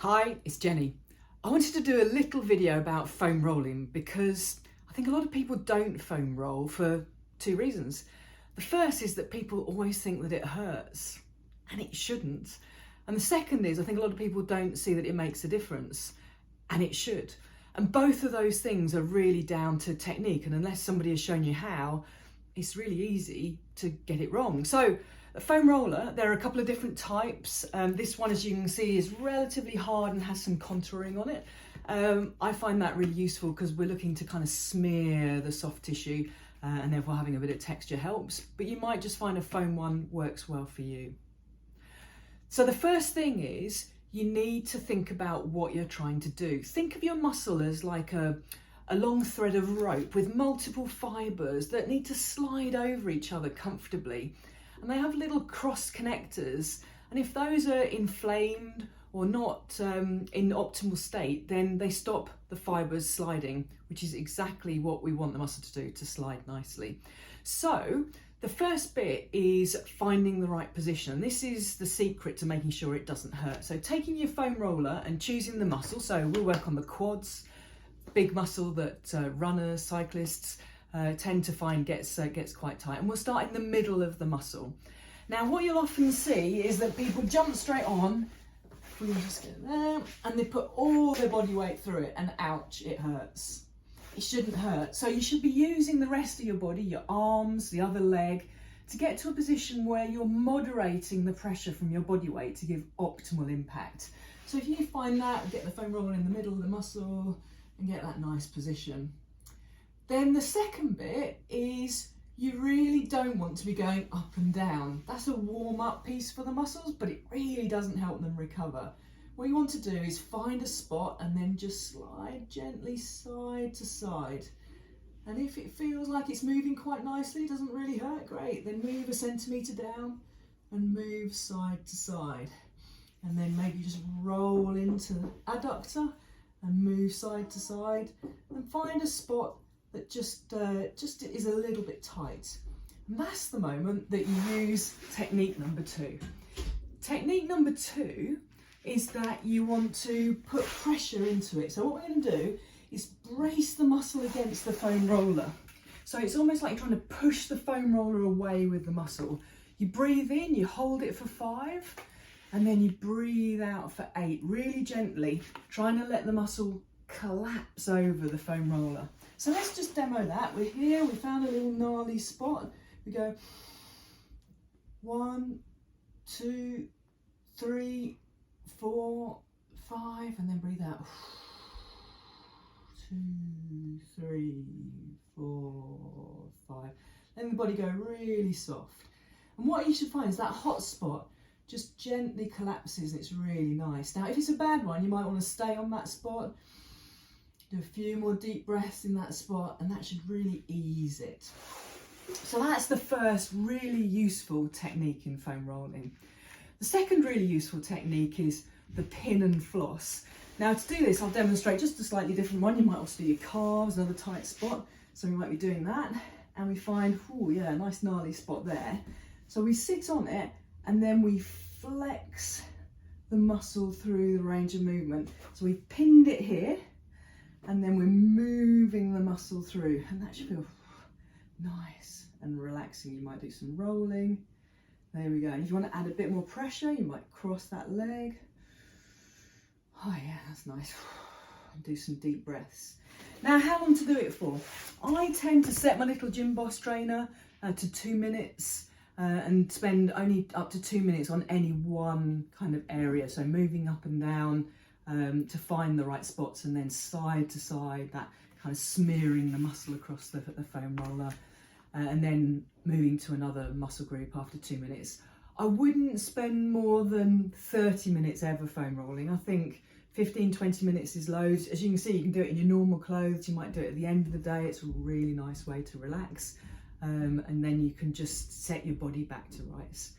Hi, it's Jenny. I wanted to do a little video about foam rolling because I think a lot of people don't foam roll for two reasons. The first is that people always think that it hurts, and it shouldn't. And the second is I think a lot of people don't see that it makes a difference, and it should. And both of those things are really down to technique, and unless somebody has shown you how, it's really easy to get it wrong. So a foam roller, there are a couple of different types. This one, as you can see, is relatively hard and has some contouring on it. I find that really useful because we're looking to kind of smear the soft tissue and therefore having a bit of texture helps. But you might just find a foam one works well for you. So the first thing is you need to think about what you're trying to do. Think of your muscle as like a long thread of rope with multiple fibres that need to slide over each other comfortably. And they have little cross connectors, and if those are inflamed or not in optimal state, then they stop the fibres sliding, which is exactly what we want the muscle to do, to slide nicely. So the first bit is finding the right position. This is the secret to making sure it doesn't hurt. So taking your foam roller and choosing the muscle. So we'll work on the quads, big muscle that runners, cyclists tend to find gets quite tight, and we'll start in the middle of the muscle. Now what you'll often see is that people jump straight on, if we can just get there, and they put all their body weight through it, and ouch, it hurts. It shouldn't hurt. So you should be using the rest of your body, your arms, the other leg, to get to a position where you're moderating the pressure from your body weight to give optimal impact. So if you find that, get the foam roller in the middle of the muscle and get that nice position. Then the second bit is you really don't want to be going up and down. That's a warm-up piece for the muscles, but it really doesn't help them recover. What you want to do is find a spot and then just slide gently side to side. And if it feels like it's moving quite nicely, doesn't really hurt, great. Then move a centimetre down and move side to side. And then maybe just roll into the adductor and move side to side and find a spot that just is a little bit tight. And that's the moment that you use technique number two. Technique number two is that you want to put pressure into it. So what we're going to do is brace the muscle against the foam roller. So it's almost like you're trying to push the foam roller away with the muscle. You breathe in, you hold it for 5, and then you breathe out for 8, really gently, trying to let the muscle collapse over the foam roller. So let's just demo that. We're here, we found a little gnarly spot. We go 1, 2, 3, 4, 5, and then breathe out. 2, 3, 4, 5. Let the body go really soft. And what you should find is that hot spot just gently collapses, and it's really nice. Now, if it's a bad one, you might want to stay on that spot, do a few more deep breaths in that spot, and that should really ease it. So that's the first really useful technique in foam rolling. The second really useful technique is the pin and floss. Now to do this, I'll demonstrate just a slightly different one. You might also do your calves, another tight spot. So we might be doing that, and we find, oh yeah, a nice gnarly spot there. So we sit on it, and then we flex the muscle through the range of movement. So we've pinned it here, and then we're moving the muscle through, and that should feel nice and relaxing. You might do some rolling. There we go. And if you want to add a bit more pressure, you might cross that leg. Oh yeah, that's nice. And do some deep breaths. Now, how long to do it for? I tend to set my little gym boss trainer to 2 minutes and spend only up to 2 minutes on any one kind of area. So moving up and down to find the right spots, and then side to side, that kind of smearing the muscle across the foam roller, and then moving to another muscle group after 2 minutes. I wouldn't spend more than 30 minutes ever foam rolling. I think 15-20 minutes is loads. As you can see, you can do it in your normal clothes. You might do it at the end of the day. It's a really nice way to relax. And then you can just set your body back to rights.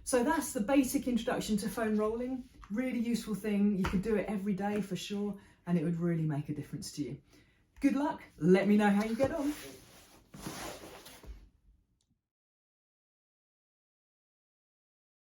So that's the basic introduction to foam rolling. Really useful thing. You could do it every day for sure, and it would really make a difference to you. Good luck. Let me know how you get on.